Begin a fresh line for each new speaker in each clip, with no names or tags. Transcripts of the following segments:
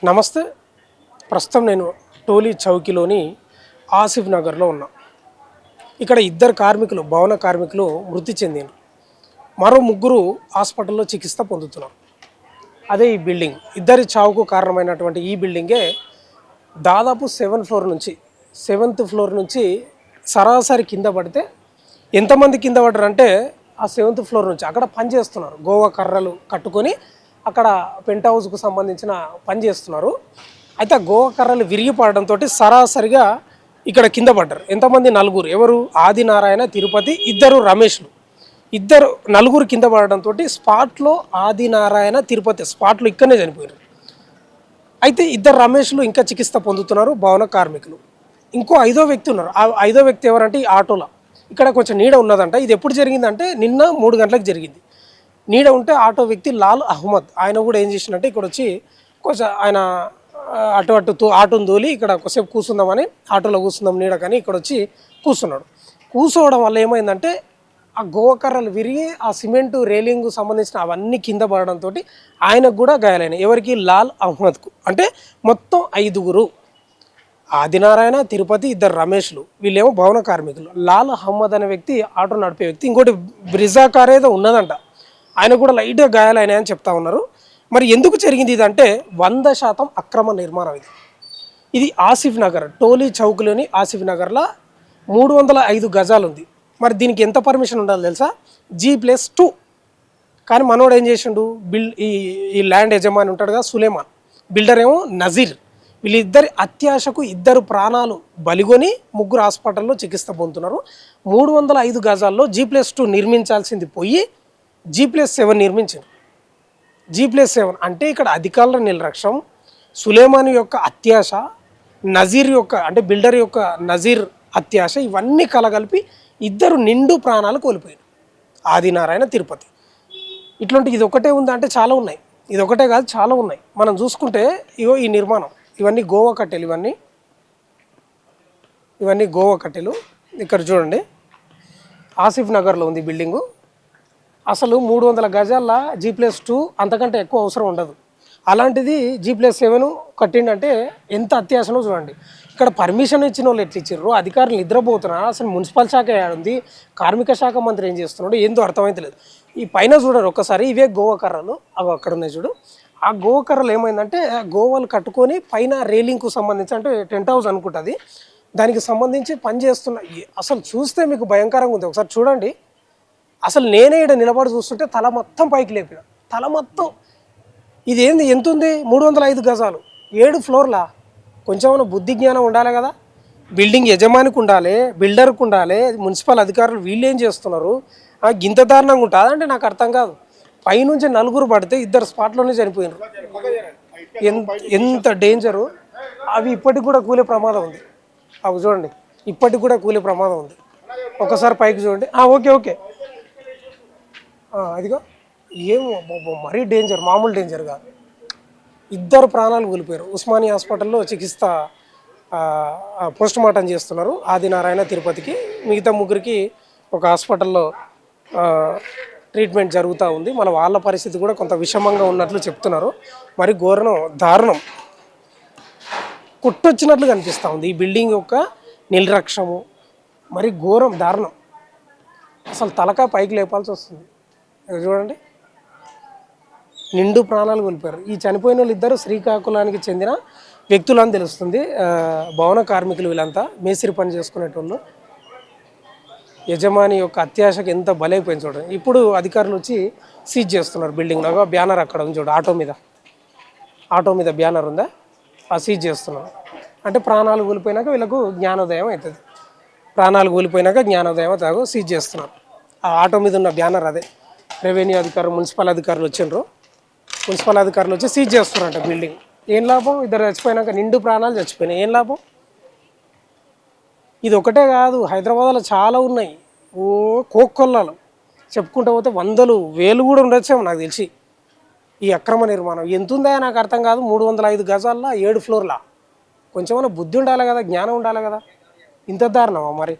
నమస్తే. ప్రస్తుతం నేను టోలీ చౌకీలోని ఆసిఫ్ నగర్లో ఉన్నా. ఇక్కడ ఇద్దరు కార్మికులు, భవన కార్మికులు మృతి చెందినారు. మరో ముగ్గురు హాస్పిటల్లో చికిత్స పొందుతున్నారు. అదే ఈ బిల్డింగ్. ఇద్దరి చావుకు కారణమైనటువంటి ఈ బిల్డింగే దాదాపు సెవెంత్ ఫ్లోర్ నుంచి సరాసరి కింద పడితే ఎంతమంది కింద పడ్డారంటే ఆ సెవెంత్ ఫ్లోర్ నుంచి అక్కడ పని చేస్తున్నారు. గోవా కర్రలు కట్టుకొని అక్కడ పెంట్ హౌస్కు సంబంధించిన పని చేస్తున్నారు. అయితే ఆ గోవా కర్రలు విరిగిపడడంతో సరాసరిగా ఇక్కడ కింద పడ్డారు. ఎంతమంది? నలుగురు. ఎవరు? ఆదినారాయణ, తిరుపతి, ఇద్దరు రమేష్లు. నలుగురు కింద పడడంతో స్పాట్లో ఆదినారాయణ, తిరుపతి స్పాట్లో ఇక్కడనే చనిపోయారు. అయితే ఇద్దరు రమేష్లు ఇంకా చికిత్స పొందుతున్నారు, భవన కార్మికులు. ఇంకో 5వ వ్యక్తి ఉన్నారు. ఆ 5వ వ్యక్తి ఎవరంటే ఈ ఆటోలో. ఇక్కడ కొంచెం నీడ ఉన్నదంట. ఇది ఎప్పుడు జరిగిందంటే నిన్న 3 గంటలకు జరిగింది. నీడ ఉంటే ఆటో వ్యక్తి లాల్ అహ్మద్ ఆయన కూడా ఏం చేసినట్టే ఇక్కడ వచ్చి కొంచెం ఆయన ఆటోను తోలి ఇక్కడ కొద్దిసేపు కూర్చుందామని, ఆటోలో కూర్చుందాం నీడ కానీ ఇక్కడ వచ్చి కూర్చున్నాడు. కూర్చోవడం వల్ల ఏమైందంటే ఆ గోకర్రలు విరిగి ఆ సిమెంటు రేలింగ్ సంబంధించిన అవన్నీ కింద పడడంతో ఆయనకు కూడా గాయాలైనాయి. ఎవరికి? లాల్ అహ్మద్కు. అంటే మొత్తం 5గురు. ఆదినారాయణ, తిరుపతి, ఇద్దరు రమేష్లు. వీళ్ళేమో భవన కార్మికులు. లాల్ అహ్మద్ అనే వ్యక్తి ఆటో నడిపే వ్యక్తి. ఇంకోటి బ్రిజా కార్ ఏదో ఉన్నదంట, ఆయన కూడా లైట్గా గాయాలైనాయని చెప్తా ఉన్నారు. మరి ఎందుకు జరిగింది ఇదంటే 100% అక్రమ నిర్మాణం. ఇది ఆసిఫ్ నగర్, టోలీ చౌక్లోని ఆసిఫ్ నగర్లో 305 గజాలు ఉంది. మరి దీనికి ఎంత పర్మిషన్ ఉండాలి తెలుసా? G+2. కానీ మనోడు ఏం చేసిండు? ఈ ల్యాండ్ యజమాని ఉంటాడు కదా సులేమాన్, బిల్డర్ ఏమో నజీర్. వీళ్ళిద్దరి అత్యాశకు ఇద్దరు ప్రాణాలు బలిగొని ముగ్గురు హాస్పిటల్లో చికిత్స పొందుతున్నారు. 305 గజాల్లో G+2 నిర్మించాల్సింది పోయి G+7 నిర్మించింది. G+7 అంటే ఇక్కడ అధికారుల నిర్లక్ష్యం, సులేమాన్ యొక్క అత్యాశ, నజీర్ యొక్క అంటే బిల్డర్ యొక్క నజీర్ అత్యాశ, ఇవన్నీ కలగలిపి ఇద్దరు నిండు ప్రాణాలు కోల్పోయారు. ఆదినారాయణ, తిరుపతి. ఇట్లాంటి ఇది ఒకటే ఉందా అంటే చాలా ఉన్నాయి. ఇది ఒకటే కాదు, చాలా ఉన్నాయి. మనం చూసుకుంటే ఇగో ఈ నిర్మాణం, ఇవన్నీ గోవా కట్టెలు, ఇవన్నీ గోవా కట్టెలు. ఇక్కడ చూడండి, ఆసిఫ్ నగర్లో ఉంది బిల్డింగు. అసలు 300 గజాల G+2 అంతకంటే ఎక్కువ అవసరం ఉండదు. అలాంటిది G+7 కట్టిండంటే ఎంత అత్యాశనో చూడండి. ఇక్కడ పర్మిషన్ ఇచ్చిన వాళ్ళు ఎట్లా ఇచ్చారు? అధికారులు నిద్రపోతున్నారు. అసలు మున్సిపల్ శాఖ ఏడుంది, కార్మిక శాఖ మంత్రి ఏం చేస్తున్నాడు, ఏందో అర్థమైతే లేదు. ఈ పైన చూడరు ఒక్కసారి, ఇవే గోవా కర్రలు, అవి అక్కడ ఉన్నాయి చూడు. ఆ గోవా కర్రలు ఏమైందంటే గోవాలు కట్టుకొని పైన రేలింగ్కు సంబంధించి అంటే టెంట్ హౌస్ అనుకుంటుంది, దానికి సంబంధించి పని చేస్తున్నాయి. అసలు చూస్తే మీకు భయంకరంగా ఉంది. ఒకసారి చూడండి. అసలు నేనే ఇక్కడ నిలబడి చూస్తుంటే తల మొత్తం పైకి లేపిన, తల మొత్తం. ఇదేంది? ఎంత ఉంది? 305 గజాలు, 7 ఫ్లోర్లా. కొంచెం బుద్ధి జ్ఞానం ఉండాలి కదా. బిల్డింగ్ యజమానికి ఉండాలి, బిల్డర్కి ఉండాలి, మున్సిపల్ అధికారులు వీళ్ళు ఏం చేస్తున్నారు? గింత దారుణంగా ఉంటుంది అంటే నాకు అర్థం కాదు. పైనుంచి 4 పడితే 2 స్పాట్లోనే చనిపోయినారు. ఎంత డేంజరు. అవి ఇప్పటికి కూడా కూలే ప్రమాదం ఉంది. అవి చూడండి, ఇప్పటికి కూడా కూలే ప్రమాదం ఉంది. ఒకసారి పైకి చూడండి. ఓకే. అదిగో ఏం మరీ డేంజర్, మామూలు డేంజర్ కాదు. 2 ప్రాణాలు కోల్పోయారు. ఉస్మానియా హాస్పిటల్లో చికిత్స పోస్ట్ మార్టం చేస్తున్నారు. ఆదినారాయణ, తిరుపతికి. మిగతా ముగ్గురికి ఒక హాస్పిటల్లో ట్రీట్మెంట్ జరుగుతూ ఉంది. వాళ్ళ పరిస్థితి కూడా కొంత విషమంగా ఉన్నట్లు చెప్తున్నారు. మరి దారుణం కొట్టొచ్చినట్లు కనిపిస్తూ ఉంది ఈ బిల్డింగ్ యొక్క నిర్లక్ష్యము. మరి ఘోరం, దారుణం. అసలు తలకాయ పైకి లేపాల్సి వస్తుంది. చూడండి, నిండు ప్రాణాలు కోల్పోయారు. ఈ చనిపోయిన వాళ్ళు ఇద్దరు శ్రీకాకుళానికి చెందిన వ్యక్తులు అని తెలుస్తుంది. భవన కార్మికులు వీళ్ళంతా, మేస్త్రి పని చేసుకునేటోళ్ళు. యజమాని యొక్క అత్యాశకు ఎంత బలైపోయింది చూడండి. ఇప్పుడు అధికారులు వచ్చి సీజ్ చేస్తున్నారు బిల్డింగ్. లాగా బ్యానర్ అక్కడ ఉంది చూడు, ఆటో మీద బ్యానర్ ఉందా, ఆ సీజ్ చేస్తున్నారు. అంటే ప్రాణాలు కోల్పోయినాక వీళ్ళకు జ్ఞానోదయం అవుతుంది. సీజ్ చేస్తున్నారు. ఆ ఆటో మీద ఉన్న బ్యానర్ అదే. రెవెన్యూ అధికారులు, మున్సిపల్ అధికారులు వచ్చి సీజ్ చేస్తున్నారంట బిల్డింగ్. ఏం లాభం? 2 చచ్చిపోయినాక నిండు ప్రాణాలు చచ్చిపోయినాయి. ఏం లాభం? ఇది ఒకటే కాదు, హైదరాబాద్లో చాలా ఉన్నాయి. కోకొల్లాలు చెప్పుకుంటూ పోతే 100, 1000 కూడా ఉండొచ్చేమో నాకు తెలిసి. ఈ అక్రమ నిర్మాణం ఎంత ఉందా నాకు అర్థం కాదు. 305 గజాల్లో 7 ఫ్లోర్లా. కొంచెమైనా బుద్ధి ఉండాలి కదా, జ్ఞానం ఉండాలి కదా. ఇంత దారుణమా మరి?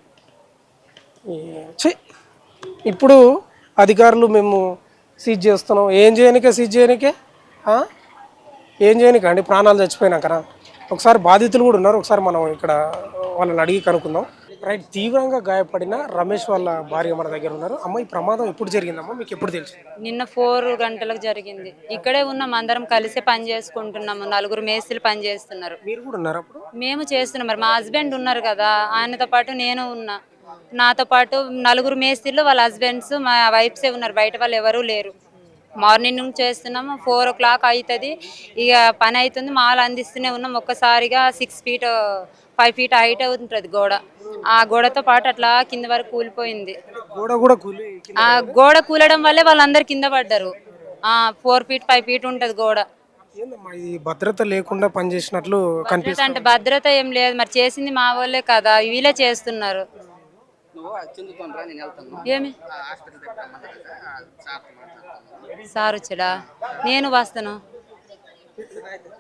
ఇప్పుడు అధికారులు మేము సీజ్ చేస్తున్నాం, ఏం చేయనికే సీజ్ చేయనికే? ఏం చేయనికండి, ప్రాణాలు చచ్చిపోయినాకరా. ఒకసారి బాధితులు కూడా ఉన్నారు, ఒకసారి మనం ఇక్కడ వాళ్ళని అడిగి కనుక్కుందాం. రైట్, తీవ్రంగా గాయపడిన రమేష్ వాళ్ళ భార్య మన దగ్గర ఉన్నారు. అమ్మ, ఈ ప్రమాదం ఎప్పుడు జరిగిందమ్మా, మీకు ఎప్పుడు తెలిసింది?
నిన్న 4 గంటలకు జరిగింది. ఇక్కడే ఉన్నాం, అందరం కలిసి పని చేసుకుంటున్నాము. 4 మేస్త్రీలు పని చేస్తున్నారు.
మీరు కూడా ఉన్నారు అప్పుడు?
మేము చేస్తున్నాం. మరి మా హస్బెండ్ ఉన్నారు కదా, ఆయనతో పాటు నేను ఉన్నా. నాతో పాటు 4 మేస్త్రీలు, వాళ్ళ హస్బెండ్స్, మా వైఫ్సే ఉన్నారు, బయట వాళ్ళు ఎవరూ లేరు. మార్నింగ్ నుంచి చేస్తున్నాము, 4 o'clock అవుతుంది. ఇక పని అవుతుంది, మాలు అందిస్తూనే ఉన్నాం. ఒక్కసారిగా 6 feet 5 feet హైట్ ఉంటుంది గోడ. ఆ గోడతో పాటు అట్లా కింద వరకు కూలిపోయింది.
గోడ కూడా కూలి
ఆ గోడ కూలడం వల్లే వాళ్ళందరూ కింద పడ్డారు. 4 feet 5 feet ఉంటుంది గోడ.
ఏందమ్మా, ఇది భద్రత లేకుండా పనిచేసినట్లు కనిపిస్తుంది.
అంటే భద్రత ఏం లేదు, మరి చేసింది మా వాళ్ళే కదా, వీళ్ళే చేస్తున్నారు. ఏమి సార్ వచ్చాడా, నేను వస్తాను.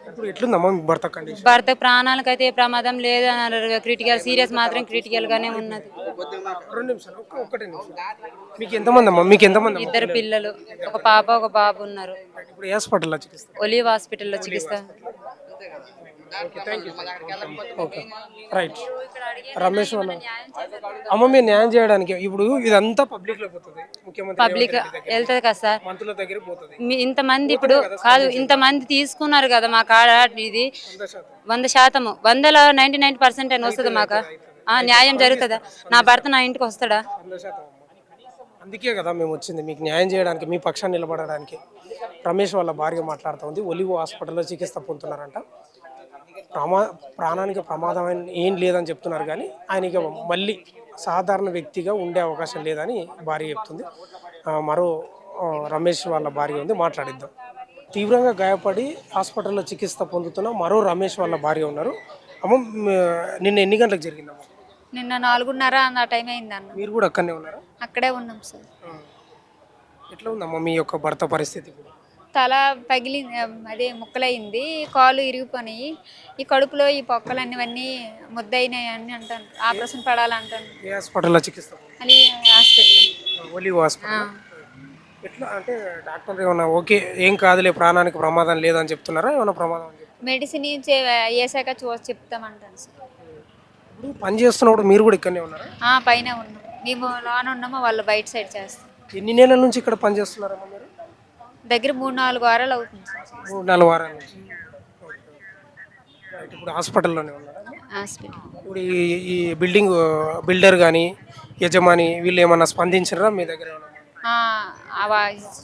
ఇప్పుడు ఎట్లుందమ్మా మీ భర్త కండిషన్?
భర్త ప్రాణాలకైతే ఏ ప్రమాదం లేదు అన్నారు. క్రిటికల్, సీరియస్ మాత్రం క్రిటికల్ గానే ఉన్నది.
2 నిమిషాలు, ఒక్కటే నిమిషం. మీకు ఎంతమంది అమ్మా, మీకు ఎంతమంది అమ్మా?
2 పిల్లలు, ఒక పాప ఒక బాబు ఉన్నారు.
ఇప్పుడు ఏ హాస్పిటల్లో చికిత్స?
ఒలివ్ హాస్పిటల్లో చికిత్స.
Okay, right. రమేష్ వాళ్ళ అమ్మ, మీరు న్యాయం చేయడానికి ఇప్పుడు ఇదంతా పబ్లిక్ లో పోతుంది, ముఖ్యమంత్రి
పబ్లిక్ వెళ్తుంది కదా సార్.
మంత్రుల దగ్గర పోతుంది.
ఇంతమంది ఇప్పుడు కాదు, ఇంతమంది తీసుకున్నారు కదా మా కాడ. ఇది 100%, 100లో 99% అని వస్తుంది మాకు. న్యాయం జరుగుతుందా? నా భర్త నా ఇంటికి వస్తాడా?
100% అమ్మా. అందుకే కదా మేము వచ్చింది, మీకు న్యాయం చేయడానికి, మీ పక్షాన్ని నిలబడడానికి. రమేష్ వాళ్ళ భార్య మాట్లాడుతూ ఉంది, ఒలివో హాస్పిటల్లో చికిత్స పొందుతున్నారంట. ప్రాణానికి ప్రమాదం ఏం లేదని చెప్తున్నారు, కానీ ఆయనకి మళ్ళీ సాధారణ వ్యక్తిగా ఉండే అవకాశం లేదని భార్య చెప్తుంది. మరో రమేష్ వాళ్ళ భార్య ఉంది, మాట్లాడిద్దాం. తీవ్రంగా గాయపడి హాస్పిటల్లో చికిత్స పొందుతున్న మరో రమేష్ వాళ్ళ భార్య ఉన్నారు. అమ్మ, నిన్న ఎన్ని గంటలకు జరిగిందమ్మా?
నిన్న 4:30 ఆ టైం అయింది అన్న.
మీరు కూడా అక్కడనే ఉన్నారా?
అక్కడే ఉన్నాం సార్.
ఎట్లా ఉందమ్మా మీ యొక్క భర్త పరిస్థితి ఇప్పుడు?
తల పగిలి, అదే ముక్కలైంది, కాలు ఇరిగిపోయినాయి, ఈ కడుపులో ఈ పొక్కలన్నీ ముద్దయినాయి అని అంటాను. ఆపరేషన్ పడాలంటాను.
ఏ హాస్పిటల్లో చికిత్స?
అని హాస్పిటల్.
ఒలివో హాస్పిటల్. ఎట్లా అంటే డాక్టర్ ఏమన్నా ఓకే ఏం కాదులే, ప్రాణానికి ప్రమాదం లేదని చెప్తున్నారా, ఏమైనా ప్రమాదం అని చెప్తున్నారు?
మెడిసిన్ వేసాక చెప్తామంటాను సార్.
ఇప్పుడు పని చేస్తున్నప్పుడు మీరు కూడా ఇక్కడనే ఉన్నారా?
పైన ఉన్నాం, మేము లోన ఉన్నాము, వాళ్ళు బయట సైడ్ చేస్తాం.
ఎన్ని నెలల నుంచి ఇక్కడ పని చేస్తున్నారమ్మా మీరు?
దగ్గర 3-4 వారాలు అవుతుంది సార్.
3-4 వారాల నుంచి. ఇప్పుడు హాస్పిటల్లోనే ఉన్నారా?
హాస్పిటల్.
ఇప్పుడు ఈ బిల్డింగ్ బిల్డర్ కానీ యజమాని వీళ్ళు ఏమన్నా స్పందించారా మీ దగ్గర?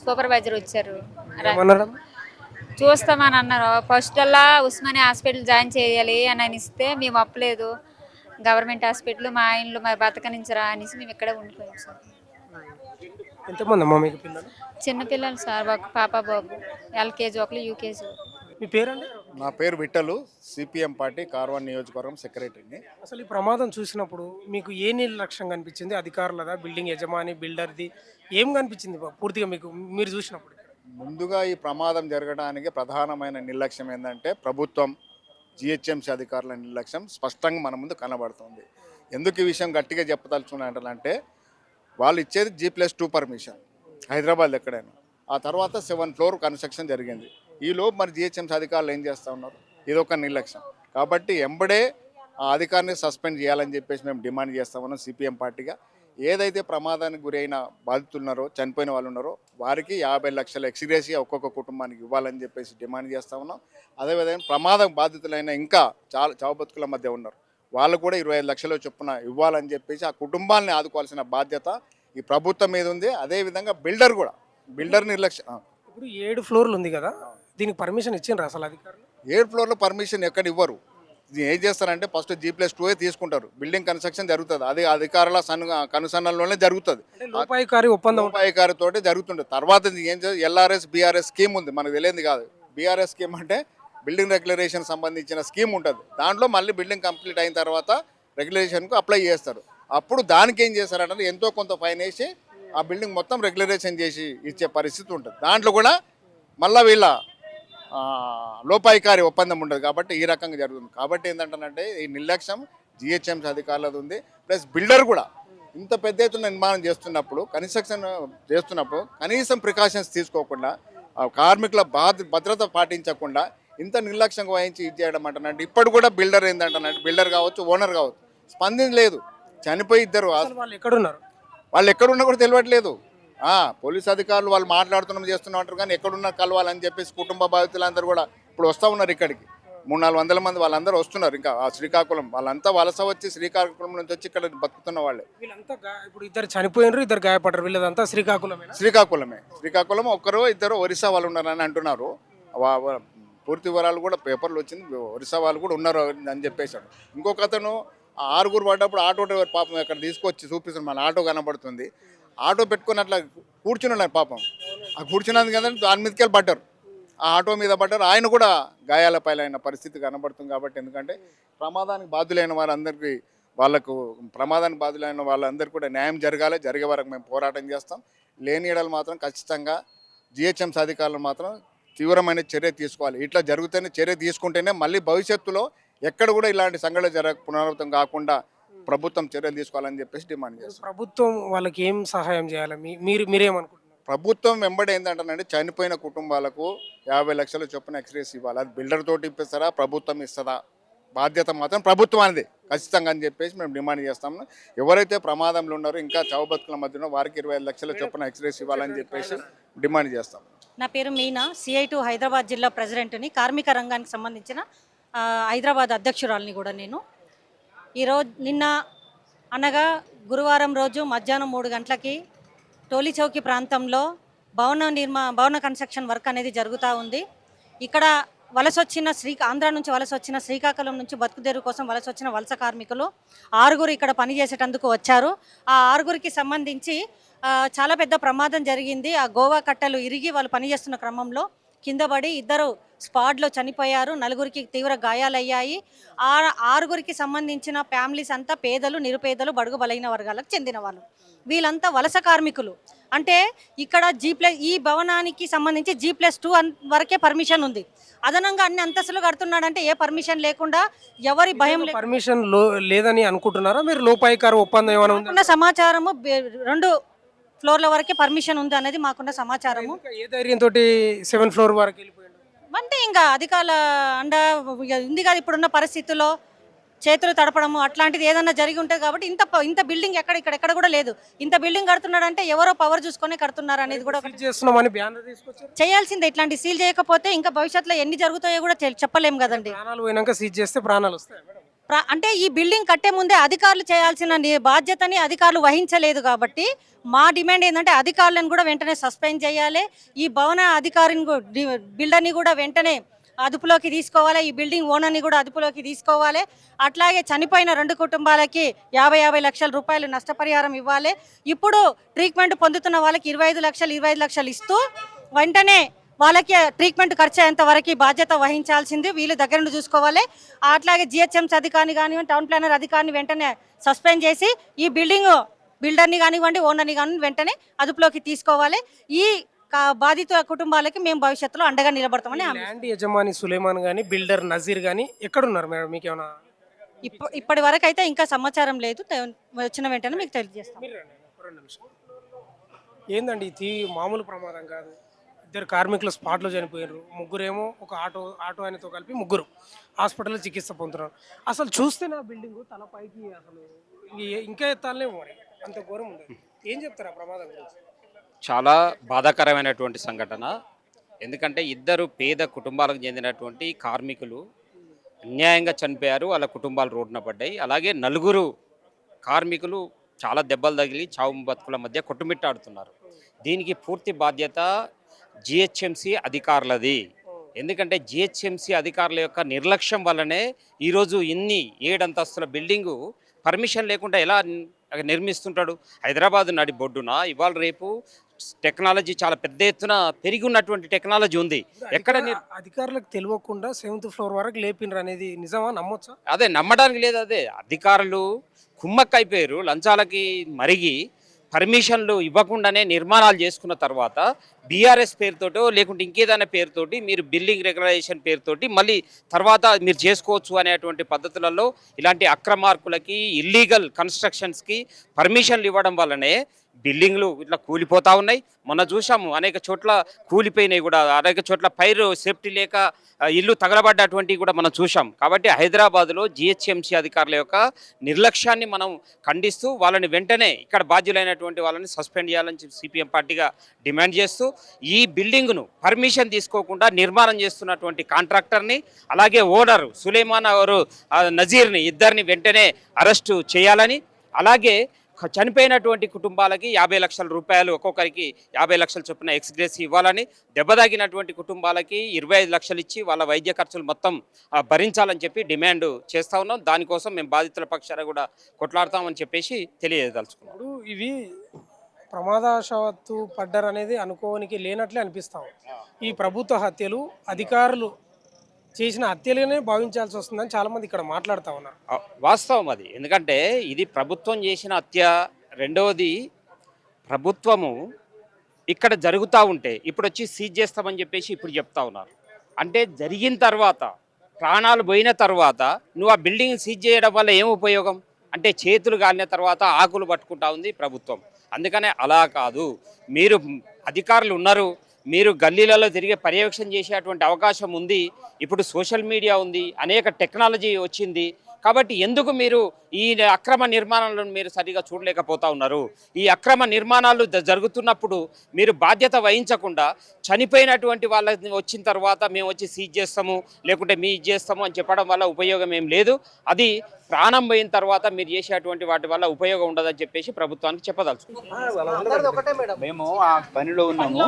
సూపర్వైజర్ వచ్చారు,
ఏమన్నారా?
చూస్తామని అన్నారు. ఫస్ట్ అలా ఉస్మానియా హాస్పిటల్ జాయిన్ చేయాలి అని ఇస్తే మేము అప్పలేదు. గవర్నమెంట్ హాస్పిటల్ మా ఇంట్లో మా బతకనించరా అనేసి మేము ఇక్కడే ఉండిపోయాం సార్.
ఎంతమంది అమ్మా మీకు పిల్లలు?
చిన్నపిల్లలు సార్, ఒక పాప బాబు, ఎల్కేజీ ఒకరు, యూకేజీ.
మీ పేరండి?
నా పేరు విట్టలు, సిపిఎం పార్టీ కార్వాన్ నియోజకవర్గం సెక్రటరీని.
అసలు ఈ ప్రమాదం చూసినప్పుడు మీకు ఏ నిర్లక్ష్యం కనిపించింది? అధికారులదా, బిల్డింగ్ యజమాని, బిల్డర్ది ఏం కనిపించింది పూర్తిగా మీకు మీరు చూసినప్పుడు?
ముందుగా ఈ ప్రమాదం జరగడానికి ప్రధానమైన నిర్లక్ష్యం ఏంటంటే ప్రభుత్వం, జిహెచ్ఎంసీ అధికారుల నిర్లక్ష్యం స్పష్టంగా మన ముందు కనబడుతుంది. ఎందుకు ఈ విషయం గట్టిగా చెప్పదలుచుకున్నారంటే, వాళ్ళు ఇచ్చేది G+2 పర్మిషన్ హైదరాబాద్ ఎక్కడైనా. ఆ తర్వాత 7th floor కన్స్ట్రక్షన్ జరిగింది. ఈలోపు మరి జిహెచ్ఎంసీ అధికారులు ఏం చేస్తూ ఉన్నారు? ఇది ఒక నిర్లక్ష్యం. కాబట్టి ఎంబడే ఆ అధికారిని సస్పెండ్ చేయాలని చెప్పేసి మేము డిమాండ్ చేస్తా ఉన్నాం సిపిఎం పార్టీగా. ఏదైతే ప్రమాదానికి గురైన బాధితులు ఉన్నారో, చనిపోయిన వాళ్ళు ఉన్నారో, వారికి 50 లక్షల ఎక్స్గ్రేషియా ఒక్కొక్క కుటుంబానికి ఇవ్వాలని చెప్పేసి డిమాండ్ చేస్తూ ఉన్నాం. అదేవిధంగా ప్రమాదం బాధితులైన ఇంకా చాలా చావు బతుకుల మధ్య ఉన్నారు, వాళ్ళు కూడా 25 లక్షల చొప్పున ఇవ్వాలని చెప్పేసి ఆ కుటుంబాలని ఆదుకోవాల్సిన బాధ్యత ఈ ప్రభుత్వం మీద ఉంది. అదేవిధంగా బిల్డర్ నిర్లక్ష్యం.
ఇప్పుడు 7 ఫ్లోర్లు ఉంది కదా, దీనికి పర్మిషన్ ఇచ్చిండ్రు అసలు అధికారులు?
7 floorలో పర్మిషన్ ఎక్కడ ఇవ్వరు. ఇది ఏం చేస్తారంటే ఫస్ట్ G+2 తీసుకుంటారు, బిల్డింగ్ కన్స్ట్రక్షన్ జరుగుతుంది, అది అధికారుల కనుసన్నల్లోనే జరుగుతుంది,
లోపాయికారి
లోపాయికారితోటి జరుగుతుంది. తర్వాత ఏం LRS BRS స్కీమ్ ఉంది, మనకు తెలియదు కాదు. BRS స్కీమ్ అంటే బిల్డింగ్ రెగ్యులరేషన్ సంబంధించిన స్కీమ్ ఉంటుంది. దాంట్లో మళ్ళీ బిల్డింగ్ కంప్లీట్ అయిన తర్వాత రెగ్యులేషన్కు అప్లై చేస్తారు. అప్పుడు దానికి ఏం చేస్తారంటే ఎంతో కొంత ఫైన్ వేసి ఆ బిల్డింగ్ మొత్తం రెగ్యులరేషన్ చేసి ఇచ్చే పరిస్థితి ఉంటుంది. దాంట్లో కూడా మళ్ళీ వీళ్ళ లోపాయికారి ఒప్పందం ఉండదు. కాబట్టి ఈ రకంగా జరుగుతుంది. కాబట్టి ఏంటంటే ఈ నిర్లక్ష్యం జిహెచ్ఎంసీ అధికారులది ఉంది. ప్లస్ బిల్డర్ కూడా ఇంత పెద్ద ఎత్తున నిర్మాణం చేస్తున్నప్పుడు, కన్స్ట్రక్షన్ చేస్తున్నప్పుడు కనీసం ప్రికాషన్స్ తీసుకోకుండా, కార్మికుల భద్రత పాటించకుండా ఇంత నిర్లక్ష్యంగా వహించి ఇది చేయడం అంటున్నాడు. ఇప్పుడు కూడా బిల్డర్ ఏంటంటున్నాడు, బిల్డర్ కావచ్చు, ఓనర్ కావచ్చు, స్పందించలేదు. చనిపోయి ఇద్దరు
అసలు వాళ్ళు ఎక్కడున్నారు?
వాళ్ళు ఎక్కడున్నా కూడా తెలియట్లేదు. పోలీస్ అధికారులు వాళ్ళు మాట్లాడుతున్నాం చేస్తున్నాం అంటారు, కానీ ఎక్కడున్నా కలవాలని చెప్పేసి కుటుంబ బాధితులందరూ కూడా ఇప్పుడు వస్తూ ఉన్నారు ఇక్కడికి. 300-400 మంది వాళ్ళందరూ వస్తున్నారు. ఇంకా ఆ శ్రీకాకుళం వాళ్ళంతా వలస వచ్చి శ్రీకాకుళం నుంచి వచ్చి ఇక్కడ బతుకుతున్న వాళ్ళే.
వీళ్ళంతా ఇప్పుడు ఇద్దరు చనిపోయినారు, ఇద్దరు గాయపడ్డారు. వీళ్ళదంతా
శ్రీకాకుళమే. శ్రీకాకుళం ఒక్కరు ఇద్దరు ఒరిస్సా వాళ్ళు ఉన్నారని అంటున్నారు. పూర్తి వివరాలు కూడా పేపర్లు వచ్చింది, ఒరిస్సా వాళ్ళు కూడా ఉన్నారు అని చెప్పేశాడు. ఇంకొక అతను 6 పడ్డప్పుడు ఆటో డ్రైవర్ పాపం ఇక్కడ తీసుకొచ్చి చూపిస్తున్నాడు. మన ఆటో కనబడుతుంది, ఆటో పెట్టుకుని అట్లా కూర్చున్నాడు పాపం. ఆ కూర్చున్నది కదా దాని మీదకి వెళ్ళి పడ్డారు, ఆ ఆటో మీద పడ్డారు. ఆయన కూడా గాయాల పైలైన పరిస్థితి కనబడుతుంది. కాబట్టి ఎందుకంటే ప్రమాదానికి బాధ్యులైన వారందరికీ ప్రమాదానికి బాధ్యులైన వాళ్ళందరికీ కూడా న్యాయం జరగాలి. జరిగే వరకు మేము పోరాటం చేస్తాం. లేని ఏడలు మాత్రం ఖచ్చితంగా జిహెచ్ఎంసీ అధికారులు మాత్రం తీవ్రమైన చర్య తీసుకోవాలి. ఇట్లా జరుగుతూనే చర్య తీసుకుంటేనే మళ్ళీ భవిష్యత్తులో ఎక్కడ కూడా ఇలాంటి సంఘటన పునరావృతం కాకుండా ప్రభుత్వం చర్యలు తీసుకోవాలని చెప్పేసి డిమాండ్ చేస్తాం.
ప్రభుత్వం వాళ్ళకి ఏం సహాయం చేయాలి మీరేమనుకుంటున్నారు?
ప్రభుత్వం వెంబడి ఏంటంటే చనిపోయిన కుటుంబాలకు 50 లక్షల చొప్పున ఎక్స్రేస్ ఇవ్వాలి. అది బిల్డర్ తోటి ఇప్పిస్తారా, ప్రభుత్వం ఇస్తుందా, బాధ్యత మాత్రం ప్రభుత్వం అనేది ఖచ్చితంగా అని చెప్పేసి మేము డిమాండ్ చేస్తాము. ఎవరైతే ప్రమాదంలో ఉన్నారో ఇంకా చావు బతుకుల మధ్యలో వారికి 25 లక్షల చొప్పున ఎక్స్రేస్ ఇవ్వాలని చెప్పేసి డిమాండ్ చేస్తాం.
నా పేరు మీనా, CI2 హైదరాబాద్ జిల్లా ప్రెసిడెంట్ని. కార్మిక రంగానికి సంబంధించిన హైదరాబాద్ అధ్యక్షురాలిని కూడా నేను. నిన్న అనగా గురువారం రోజు మధ్యాహ్నం 3 గంటలకి టోలీ చౌకీ ప్రాంతంలో భవన కన్స్ట్రక్షన్ వర్క్ అనేది జరుగుతూ ఉంది. ఇక్కడ ఆంధ్ర నుంచి వలస వచ్చిన శ్రీకాకుళం నుంచి బతుకుదేరు కోసం వచ్చిన వలస కార్మికులు 6 ఇక్కడ పనిచేసేటందుకు వచ్చారు. ఆ 6కి సంబంధించి చాలా పెద్ద ప్రమాదం జరిగింది. ఆ గోవా కట్టలు ఇరిగి వాళ్ళు పనిచేస్తున్న క్రమంలో కింద పడి 2 స్పాట్లో చనిపోయారు, 4కి తీవ్ర గాయాలయ్యాయి. ఆ 6కి సంబంధించిన ఫ్యామిలీస్ అంతా పేదలు, నిరుపేదలు, బడుగు బలైన వర్గాలకు చెందిన వాళ్ళు. వీళ్ళంతా వలస కార్మికులు. అంటే ఇక్కడ ఈ భవనానికి సంబంధించి G+2 వరకే పర్మిషన్ ఉంది. అదనంగా అన్ని అంతస్తులు కడుతున్నాడంటే ఏ పర్మిషన్ లేకుండా, ఎవరి భయం
పర్మిషన్ లేదని అనుకుంటున్నారా మీరు? లోపాయికారు ఒప్పందం ఏమైనా
ఉన్న సమాచారము 2 ఫ్లోర్ల వరకే పర్మిషన్ ఉంది అనేది మాకున్న సమాచారము.
ఏ ధైర్యంతో 7th ఫ్లోర్ వరకు వెళ్ళిపోయాడు
అంటే ఇంకా అధికారుల ఉంది కదా ఇప్పుడున్న పరిస్థితుల్లో చేతులు తడపడము అట్లాంటిది ఏదన్నా జరిగి ఉంటుంది. కాబట్టి ఇంత బిల్డింగ్ ఇక్కడ కూడా లేదు. ఇంత బిల్డింగ్ కడుతున్నాడంటే ఎవరో పవర్ చూసుకొని కడుతున్నారు అనేది కూడా
చేస్తున్నామని బ్యానర్ తీసుకొచ్చారు.
చేయాల్సిందే. ఇట్లాంటి సీల్ చేయకపోతే ఇంకా భవిష్యత్తులో ఎన్ని జరుగుతాయో కూడా చెప్పలేము కదండి.
ప్రాణాలు పోయినాక సీజ్ చేస్తే ప్రాణాలు వస్తాయి.
అంటే ఈ బిల్డింగ్ కట్టే ముందే అధికారులు చేయాల్సిన బాధ్యతని అధికారులు వహించలేదు. కాబట్టి మా డిమాండ్ ఏంటంటే అధికారులను కూడా వెంటనే సస్పెండ్ చేయాలి. ఈ భవన అధికారిని బిల్డర్ని కూడా వెంటనే అదుపులోకి తీసుకోవాలి. ఈ బిల్డింగ్ ఓనర్ని కూడా అదుపులోకి తీసుకోవాలి. అట్లాగే చనిపోయిన 2 కుటుంబాలకి 50 లక్షల రూపాయలు నష్టపరిహారం ఇవ్వాలి. ఇప్పుడు ట్రీట్మెంట్ పొందుతున్న వాళ్ళకి 25 లక్షలు ఇస్తూ వెంటనే వాళ్ళకి ట్రీట్మెంట్ ఖర్చు అయ్యేంత వరకు బాధ్యత వహించాల్సింది వీళ్ళు దగ్గర నుండి చూసుకోవాలి. అట్లాగే GHMC అధికారిని కానివ్వండి, టౌన్ ప్లానర్ అధికారిని వెంటనే సస్పెండ్ చేసి ఈ బిల్డర్ని కానివ్వండి, ఓనర్ని కానివ్వండి వెంటనే అదుపులోకి తీసుకోవాలి. ఈ బాధిత కుటుంబాలకి మేము భవిష్యత్తులో అండగా నిలబడతామని.
ల్యాండ్ యజమాని సులేమాన్ గానీ, బిల్డర్ నజీర్ గానీ ఎక్కడున్నారు మేడం? మీకు ఏమైనా
ఇప్పటి వరకు అయితే ఇంకా సమాచారం లేదు. వచ్చిన వెంటనే మీకు తెలియజేస్తాం.
ఏందండి ఇది మామూలు ప్రమాదం కాదు. 2 కార్మికులు స్పాట్లో చనిపోయారు. 3 ఏమో ఒక ఆటో ఆయనతో కలిపి 3 హాస్పిటల్లో చికిత్స పొందుతున్నారు. అసలు చూస్తే నా బిల్డింగ్ తల పైకి అసలు ఇంకా ఎత్తాలేమో, మరి అంత ఘోరం ఉండదు. ఏం చెప్తారా ప్రమాదం గురించి?
చాలా బాధాకరమైనటువంటి సంఘటన. ఎందుకంటే 2 పేద కుటుంబాలకు చెందినటువంటి కార్మికులు అన్యాయంగా చనిపోయారు. వాళ్ళ కుటుంబాలు రోడ్డున పడ్డాయి. అలాగే 4 కార్మికులు చాలా దెబ్బలు తగిలి చావు బతుకుల మధ్య కొట్టుమిట్టాడుతున్నారు. దీనికి పూర్తి బాధ్యత GHMC అధికారులది. ఎందుకంటే GHMC అధికారుల యొక్క నిర్లక్ష్యం వల్లనే ఈరోజు 7 అంతస్తుల బిల్డింగు పర్మిషన్ లేకుండా ఎలా నిర్మిస్తుంటాడు? హైదరాబాద్ నడి బొడ్డున ఇవాళ రేపు టెక్నాలజీ చాలా పెద్ద ఎత్తున పెరిగి ఉన్నటువంటి టెక్నాలజీ ఉంది. ఎక్కడ
అధికారులకు తెలియకుండా 7th ఫ్లోర్ వరకు లేపినరు అనేది నిజమా? నమ్మొచ్చా?
అదే నమ్మడానికి లేదు. అదే అధికారులు కుమ్మక్కైపోయారు. లంచాలకి మరిగి పర్మిషన్లు ఇవ్వకుండానే నిర్మాణాలు చేసుకున్న తర్వాత BRS పేరుతోటో లేకుంటే ఇంకేదైనా పేరుతోటి మీరు బిల్డింగ్ రెగ్యులైజేషన్ పేరుతోటి మళ్ళీ తర్వాత మీరు చేసుకోవచ్చు అనేటువంటి పద్ధతులలో ఇలాంటి అక్రమార్కులకి ఇల్లీగల్ కన్స్ట్రక్షన్స్కి పర్మిషన్లు ఇవ్వడం వల్లనే బిల్డింగ్లు ఇట్లా కూలిపోతూ ఉన్నాయి. మొన్న చూసాము అనేక చోట్ల కూలిపోయినాయి కూడా, అనేక చోట్ల ఫైర్ సేఫ్టీ లేక ఇల్లు తగలబడ్డటువంటివి కూడా మనం చూసాం. కాబట్టి హైదరాబాద్లో జిహెచ్ఎంసీ అధికారుల యొక్క నిర్లక్ష్యాన్ని మనం ఖండిస్తూ వాళ్ళని వెంటనే ఇక్కడ బాధ్యులైనటువంటి వాళ్ళని సస్పెండ్ చేయాలని సిపిఎం పార్టీగా డిమాండ్ చేస్తూ ఈ బిల్డింగ్ను పర్మిషన్ తీసుకోకుండా నిర్మాణం చేస్తున్నటువంటి కాంట్రాక్టర్ని అలాగే ఓనర్ సులేమాన్ అవరు నజీర్ని ఇద్దరిని వెంటనే అరెస్టు చేయాలని, అలాగే చనిపోయినటువంటి కుటుంబాలకి 50 లక్షల రూపాయలు ఒక్కొక్కరికి 50 లక్షల చొప్పున ఎక్స్గ్రేస్ ఇవ్వాలని, దెబ్బతాగినటువంటి కుటుంబాలకి 25 లక్షలు ఇచ్చి వాళ్ళ వైద్య ఖర్చులు మొత్తం భరించాలని చెప్పి డిమాండ్ చేస్తూ ఉన్నాం. దానికోసం మేము బాధితుల పక్షాన కూడా కొట్లాడతామని చెప్పేసి తెలియదలుచుకున్నాం.
ఇప్పుడు ఇవి ప్రమాదవశాత్తు పడ్డారనేది అనుకోనికి లేనట్లే అనిపిస్తాం. ఈ ప్రభుత్వ హత్యలు అధికారులు చేసిన హత్యలనే భావించాల్సి వస్తుందని చాలామంది ఇక్కడ మాట్లాడుతూ ఉన్నారు.
వాస్తవం అది. ఎందుకంటే ఇది ప్రభుత్వం చేసిన హత్య. రెండవది, ప్రభుత్వము ఇక్కడ జరుగుతూ ఉంటే ఇప్పుడు వచ్చి సీజ్ చేస్తామని చెప్పేసి ఇప్పుడు చెప్తా ఉన్నారు. అంటే జరిగిన తర్వాత, ప్రాణాలు పోయిన తర్వాత నువ్వు ఆ బిల్డింగ్ సీజ్ చేయడం వల్ల ఏం ఉపయోగం? అంటే చేతులు కాలిన తర్వాత ఆకులు పట్టుకుంటా ఉంది ప్రభుత్వం. అందుకనే అలా కాదు, మీరు అధికారులు ఉన్నారు, మీరు గల్లీలలో తిరిగే పర్యవేక్షణ చేసేటువంటి అవకాశం ఉంది. ఇప్పుడు సోషల్ మీడియా ఉంది, అనేక టెక్నాలజీ వచ్చింది. కాబట్టి ఎందుకు మీరు ఈ అక్రమ నిర్మాణాలను మీరు సరిగా చూడలేకపోతా ఉన్నారు? ఈ అక్రమ నిర్మాణాలు జరుగుతున్నప్పుడు మీరు బాధ్యత వహించకుండా చనిపోయినటువంటి వాళ్ళని వచ్చిన తర్వాత మేము వచ్చి సీజ్ చేస్తాము లేకుంటే మీ చేస్తాము అని చెప్పడం వల్ల ఉపయోగం ఏం లేదు. అది ప్రాణం పోయిన తర్వాత మీరు చేసేటువంటి వాటి వల్ల ఉపయోగం ఉండదని చెప్పేసి ప్రభుత్వానికి చెప్పదలుచుకున్నాం.
మేము ఆ పనిలో ఉన్నాము.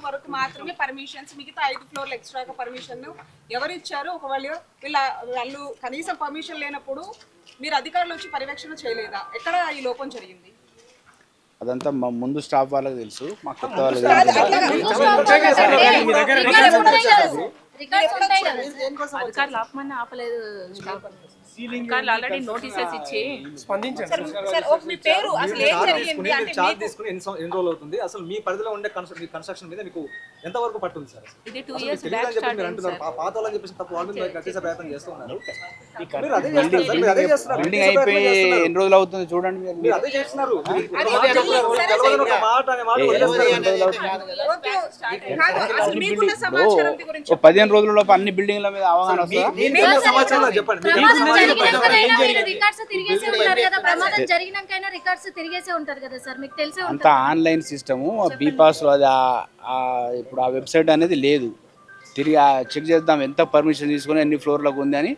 వరకు మాత్రమే పర్మిషన్స్, మిగతా 5 ఫ్లోర్లు ఎక్స్ట్రాగా పర్మిషన్ ఎవరు ఇచ్చారు? ఒకవేళ వాళ్ళు కనీసం పర్మిషన్ లేనప్పుడు మీరు అధికారులు వచ్చి పర్యవేక్షణ చేయలేదా? ఎక్కడ ఈ లోపం జరిగింది?
అదంతా మా ముందు స్టాఫ్ వాళ్ళకి తెలుసు, మా కొత్త వాళ్ళకి
అధికారులు ఆపమని ఆపలేదు. అధికారులు ఆల్రెడీ నోటీసెస్ ఇచ్చి
స్పందించండి.
మీ పేరు అసలు ఏం జరిగింది అంటే
చార్జ్ తీసుకుని ఎన్ని రోజులు అవుతుంది? అసలు మీ పరిధిలో ఉండే కన్స్ట్రక్షన్ మీద మీకు ఎంత వరకు పట్టుంది సార్?
ఇది 2 years బ్యాక్ స్టార్ట్ అయింది సార్.
పాత వాళ్ళని చెప్పేసి తప్పు వాళ్ళ మీద కట్టేసే ప్రయత్నం చేస్తున్నారు. మీరు అదే చేస్తున్నారు సార్, మీరు అదే చేస్తున్నారు.
బిల్డింగ్ అయిపోయి ఎన్ని రోజులు అవుతుంది చూడండి.
మీరు అదే చేస్తున్నారు. ఒక మాట అనే మాట వదిలేస్తున్నారు.
అసలు మీకున్న సమాచారం గురించి
15 రోజుల లోపు అన్ని బిల్డింగ్ల మీద అవగాహన వస్తుంది.
మీకు సమాచారం చెప్పండి.
అంతా ఆన్లైన్ సిస్టము, బీపాస్ లో అది ఇప్పుడు ఆ వెబ్సైట్ అనేది లేదు. తిరిగి చెక్ చేద్దాం ఎంత పర్మిషన్ తీసుకుని ఎన్ని ఫ్లోర్లకు ఉంది అని.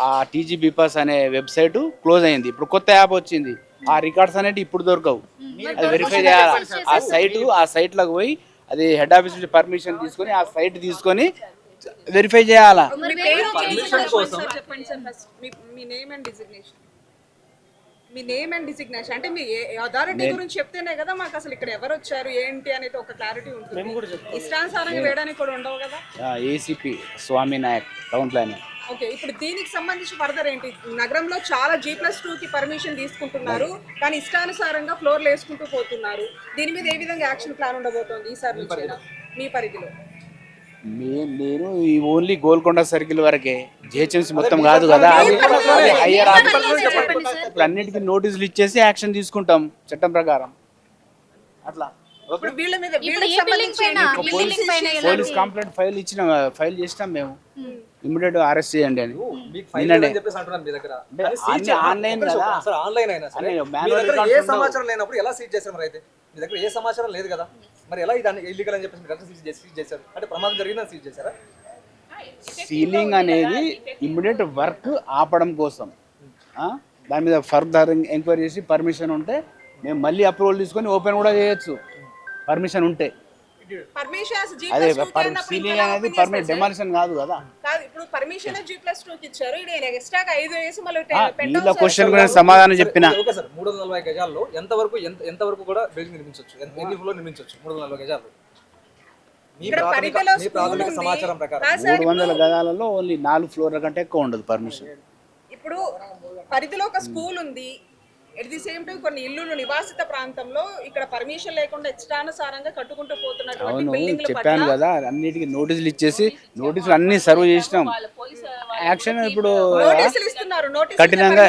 ఆ టీజీ బీపాస్ అనే వెబ్సైట్ క్లోజ్ అయింది. ఇప్పుడు కొత్త యాప్ వచ్చింది. ఆ రికార్డ్స్ అనేవి ఇప్పుడు దొరకవు. అది వెరిఫై చేయాలి. ఆ సైట్లకు పోయి అది హెడ్ ఆఫీస్ నుంచి పర్మిషన్ తీసుకొని ఆ సైట్ తీసుకొని వెరిఫై చేయాలా.
చెప్పండి sir first me name and designation. Me name and designation అంటే మీ అథారిటీ గురించి చెప్తేనే కదా మాకు అసలు ఇక్కడ ఎవరు వచ్చారు ఏంటి అనేది ఒక క్లారిటీ ఉంటుంది. ఇష్టానుసారంగా వేయడానికి కూడా ఉండవు కదా.
ఏసీపీ స్వామి నాయక్, టౌన్ ప్లానింగ్.
ఓకే, ఇప్పుడు దీనికి సంబంధించి ఫర్దర్ ఏంటి? నగరంలో చాలా G+2కి పర్మిషన్ తీసుకుంటున్నారు, కానీ ఇష్టానుసారంగా ఫ్లోర్లు వేసుకుంటూ పోతున్నారు. దీని మీద ఏ విధంగా యాక్షన్ ప్లాన్ ఉండబోతోంది ఈసారి నుంచి మీ పరిధిలో?
నేను ఈ ఓన్లీ గోల్కొండ సర్కిల్ వరకే, జిహెచ్ఎంసీ మొత్తం కాదు కదా. ఇప్పుడు అన్నిటికీ నోటీసులు ఇచ్చేసి యాక్షన్ తీసుకుంటాం చట్టం ప్రకారం. అట్లా పోలీస్ కంప్లైంట్ ఫైల్ చేసినాం మేము. ఇమ్మీడియట్ అరెస్ట్ చేయండి అని. ఆన్లైన్
ఏ సమాచారం లేనప్పుడు ఎలా సీజ్ చేశారు? మరి అయితే మీ దగ్గర ఏ సమాచారం లేదు కదా, మరి ఎలా ఇది ఇల్లీగల్ అని చెప్పేసి సీజ్ చేశారు? అంటే ప్రమాదం జరిగిందని సీజ్ చేశారా?
సీలింగ్ అనేది ఇమ్మీడియట్ వర్క్ ఆపడం కోసం. దాని మీద ఫర్దర్ ఎంక్వైరీ చేసి పర్మిషన్ ఉంటే మేము మళ్ళీ అప్రూవల్ తీసుకొని ఓపెన్ కూడా చేయొచ్చు, పర్మిషన్ ఉంటే. అదే సీలింగ్ అనేది పర్మిషన్, డెమాలిషన్ కాదు కదా. వీళ్ళ క్వశ్చన్ కూడా సమాధానం చెప్పిన.
340 గజాల్లో ఎంతవరకు కూడా బిల్డింగ్ నిర్మించవచ్చు? ఎన్ని ఫ్లోర్ నిర్మించవచ్చు 340 గజాల్లో? మీ ప్రాథమిక సమాచారం ప్రకారం
300 గజాలలో ఓన్లీ 4 ఫ్లోర్ల కంటే ఎక్కువ ఉండదు పర్మిషన్.
ఇప్పుడు పరిధిలో ఒక స్కూల్ ఉంది, ఎట్ ది సేమ్ టైం కొన్ని ఇల్లులు నివాసిత ప్రాంతంలో ఇక్కడ పర్మిషన్ లేకుండా ఇష్టానుసారంగా కట్టుకుంటూ పోతున్నటువంటి
అవును
బిల్డింగ్ల
చెప్పాను
పట్ల
కదా, అన్నిటికీ నోటీసులు ఇచ్చేసి నోటీసులు అన్ని సర్వ్ చేసినాం. యాక్షన్ ఇప్పుడు
నోటీసులు ఇస్తున్నారు. నోటీసులు
కఠినంగా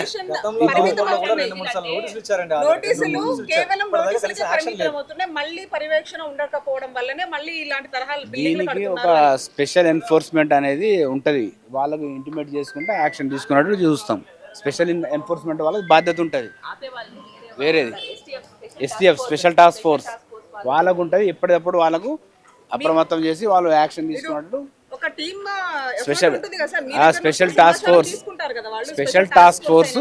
పరిమితం
కూడా
అవుతున్నాయి.
2-3 సార్లు నోటీసులు ఇచ్చారండి.
నోటీసులు కేవలం నోటీసులకే పరిమితం అవుతున్నాయి. మళ్ళీ పర్యవేక్షణ ఉండకపోవడం వల్లనే మళ్ళీ ఇలాంటి తరహా బిల్డింగ్లు
దీనికి ఒక
కడుతున్నారు.
స్పెషల్ ఎన్ఫోర్స్మెంట్ అనేది ఉంటుంది. వాళ్ళకు ఇంటిమేట్ చేసుకుంటే యాక్షన్ తీసుకున్నట్టు చూస్తాం. స్పెషల్ ఎన్ఫోర్స్మెంట్ వాళ్ళకి బాధ్యత ఉంటుంది. వేరేది STF స్పెషల్ టాస్క్ ఫోర్స్ వాళ్ళకు ఉంటుంది. ఎప్పటికప్పుడు వాళ్ళకు అప్రమత్తం చేసి వాళ్ళు యాక్షన్ తీసుకున్నట్టు
ఒక టీమ్
స్పెషల్
ఉంటుంది కదా సార్.
స్పెషల్ టాస్క్ ఫోర్స్
తీసుకుంటారు కదా వాళ్ళు.
Special task force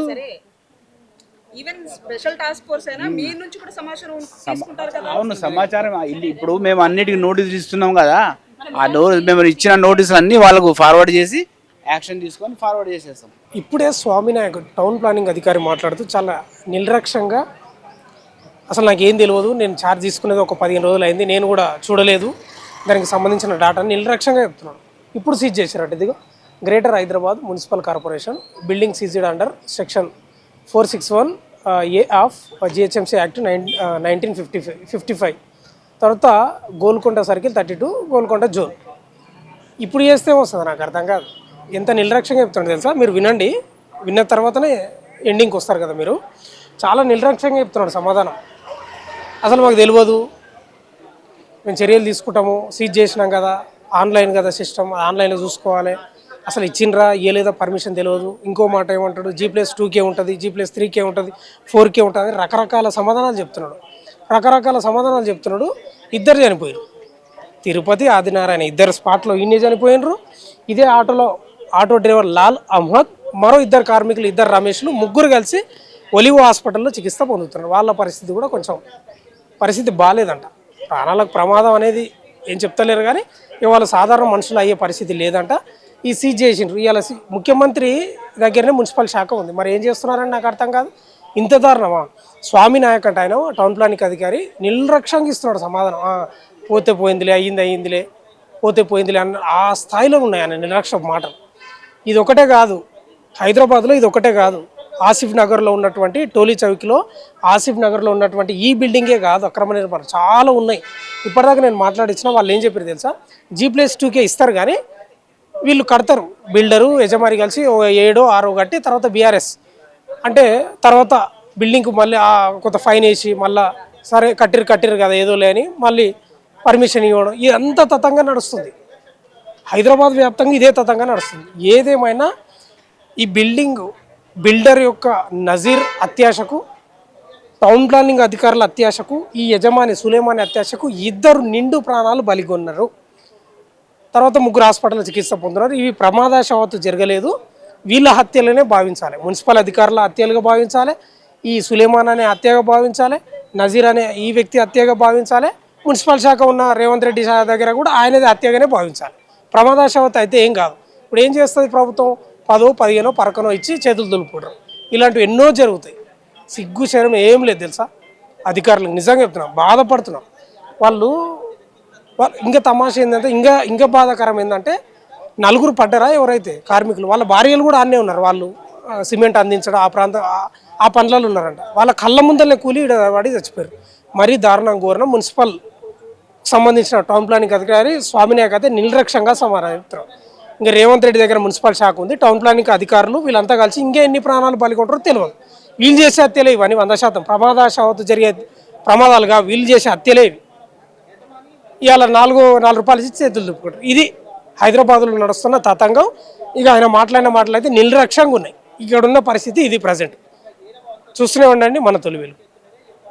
even special task force అయినా మీ నుంచి కూడా సమాచారం తీసుకుంటారు కదా.
అవును సమాచారం ఇప్పుడు మేము అన్నిటికీ నోటీసులు ఇస్తున్నాం కదా, ఆ మేము ఇచ్చిన నోటీసులు అన్నీ వాళ్ళకు ఫార్వర్డ్ చేసి యాక్షన్ తీసుకొని ఫార్వర్డ్ చేసేస్తాం.
ఇప్పుడే స్వామినాయక్ టౌన్ ప్లానింగ్ అధికారి మాట్లాడుతూ చాలా నిర్లక్ష్యంగా, అసలు నాకు ఏం తెలియదు, నేను ఛార్జ్ తీసుకునేది ఒక 15 రోజులు అయింది, నేను కూడా చూడలేదు దానికి సంబంధించిన డాటాని నిర్లక్ష్యంగా చెప్తున్నాను. ఇప్పుడు సీజ్ చేశారట. ఇదిగో greater Hyderabad municipal corporation building seized under section 461A of GHMC act 1955. తర్వాత గోల్కొండ సర్కిల్ 32 గోల్కొండ జోన్. ఇప్పుడు చేస్తే వస్తుంది నాకు అర్థం కాదు. ఎంత నిర్లక్ష్యంగా చెప్తున్నాడు తెలుసా. మీరు వినండి, విన్న తర్వాతనే ఎండింగ్కి వస్తారు కదా మీరు. చాలా నిర్లక్ష్యంగా చెప్తున్నాడు సమాధానం. అసలు మాకు తెలియదు, మేము చర్యలు తీసుకుంటాము, సీజ్ చేసినాం కదా, ఆన్లైన్ కదా సిస్టమ్, ఆన్లైన్లో చూసుకోవాలి, అసలు ఇచ్చిండ్రా ఇవ్వలేదా పర్మిషన్ తెలియదు. ఇంకో మాట ఏమంటాడు, G+2K ఉంటుంది, G+3K ఉంటుంది, 4K ఉంటుంది, రకరకాల సమాధానాలు చెప్తున్నాడు. ఇద్దరు చనిపోయారు. తిరుపతి ఆదినారాయణ ఇద్దరు స్పాట్లో ఇన్ని చనిపోయినరు. ఇదే ఆటో డ్రైవర్ లాల్ అహ్మద్, మరో ఇద్దరు కార్మికులు, ఇద్దరు రమేష్లు, ముగ్గురు కలిసి ఒలివో హాస్పిటల్లో చికిత్స పొందుతున్నారు. వాళ్ళ పరిస్థితి కూడా కొంచెం బాగాలేదంట. ప్రాణాలకు ప్రమాదం అనేది ఏం చెప్తలేరు కానీ ఇవాళ సాధారణ మనుషులు అయ్యే పరిస్థితి లేదంట. ఈ సీజ్ చేసిండ్రు. ఇవాళ ముఖ్యమంత్రి దగ్గరనే మున్సిపల్ శాఖ ఉంది, మరి ఏం చేస్తున్నారని నాకు అర్థం కాదు. ఇంత దారుణమా. స్వామినాయక్ అంటే ఆయన టౌన్ ప్లానింగ్ అధికారి నిర్లక్ష్యంగా ఇస్తున్నాడు సమాధానం. పోతే పోయిందిలే, అయ్యిందిలే, పోతే పోయిందిలే అన్న ఆ స్థాయిలో ఉన్నాయి ఆయన నిర్లక్ష్య మాటలు. ఇది ఒకటే కాదు, హైదరాబాద్లో ఇది ఒకటే కాదు, ఆసిఫ్ నగర్లో ఉన్నటువంటి టోలీ చౌక్లో ఆసిఫ్ నగర్లో ఉన్నటువంటి ఈ బిల్డింగే కాదు అక్రమ నిర్మాణం చాలా ఉన్నాయి. ఇప్పటిదాకా నేను మాట్లాడించిన వాళ్ళు ఏం చెప్పారు తెలుసా, G+2K ఇస్తారు కానీ వీళ్ళు కడతారు, బిల్డరు యజమాని కలిసి 7 or 6 కట్టి తర్వాత BRS అంటే తర్వాత బిల్డింగ్కు మళ్ళీ కొంత ఫైన్ వేసి మళ్ళీ సరే కట్టిరు కదా ఏదో లేని మళ్ళీ పర్మిషన్ ఇవ్వడం, ఇదంతా తతంగా నడుస్తుంది. హైదరాబాద్ వ్యాప్తంగా ఇదే తతంగా నడుస్తుంది. ఏదేమైనా ఈ బిల్డర్ యొక్క నజీర్ అత్యాశకు, టౌన్ ప్లానింగ్ అధికారుల అత్యాశకు, ఈ యజమాని సులేమాని అత్యాశకు ఇద్దరు నిండు ప్రాణాలు బలిగొన్నారు. తర్వాత ముగ్గురు హాస్పిటల్లో చికిత్స పొందుతున్నారు. ఇవి ప్రమాదవశాత్తు జరగలేదు, వీళ్ళ హత్యలనే భావించాలి, మున్సిపల్ అధికారుల హత్యలుగా భావించాలి, ఈ సులేమాన్ అనే హత్యగా భావించాలి, నజీర్ అనే ఈ వ్యక్తి హత్యగా భావించాలి, మున్సిపల్ శాఖ ఉన్న రేవంత్ రెడ్డి దగ్గర కూడా ఆయనది హత్యగానే భావించాలి. ప్రమాదవశాత్తు అయితే ఏం కాదు. ఇప్పుడు ఏం చేస్తుంది ప్రభుత్వం, 10, 15 పరకనో ఇచ్చి చేతులు దులుపుకుంటారు. ఇలాంటివి ఎన్నో జరుగుతాయి. సిగ్గు శరం ఏం లేదు తెలుసా అధికారులకు. నిజంగా చెప్తున్నాం, బాధపడుతున్నాం. వాళ్ళు ఇంకా తమాషా ఏంటంటే ఇంకా బాధాకరం ఏంటంటే నలుగురు పడ్డారా ఎవరైతే కార్మికులు, వాళ్ళ భార్యలు కూడా ఆన్నే ఉన్నారు. వాళ్ళు సిమెంట్ అందించడం ఆ పనులలో ఉన్నారంట. వాళ్ళ కళ్ళ ముందరనే కూలి వాడి చచ్చిపోయారు. మరీ దారుణం ఘోరణం. మున్సిపల్ సంబంధించిన టౌన్ ప్లానింగ్ అధికారి స్వామినాయక్ అయితే నిర్లక్ష్యంగా సమాధానం చెప్తున్నారు. ఇంకా రేవంత్ రెడ్డి దగ్గర మున్సిపల్ శాఖ ఉంది, టౌన్ ప్లానింగ్ అధికారులు వీళ్ళంతా కలిసి ఇంకా ఎన్ని ప్రాణాలు బలికొంటారో తెలియదు. వీళ్ళు చేసే హత్యలే ఇవన్నీ 100% ప్రమాదవశాత్తు జరిగే ప్రమాదాలుగా వీళ్ళు చేసే హత్యలే ఇవి. ఇవాళ 4 రూపాయలు ఇచ్చి చేతులు దుప్పుకుంటారు. ఇది హైదరాబాద్లో నడుస్తున్న తతంగం. ఇక ఆయన మాట్లాడిన మాటలు అయితే నిర్లక్ష్యంగా ఉన్నాయి. ఇక్కడ ఉన్న పరిస్థితి ఇది ప్రజెంట్. చూస్తూనే ఉండండి మన తొలి వెలుగు.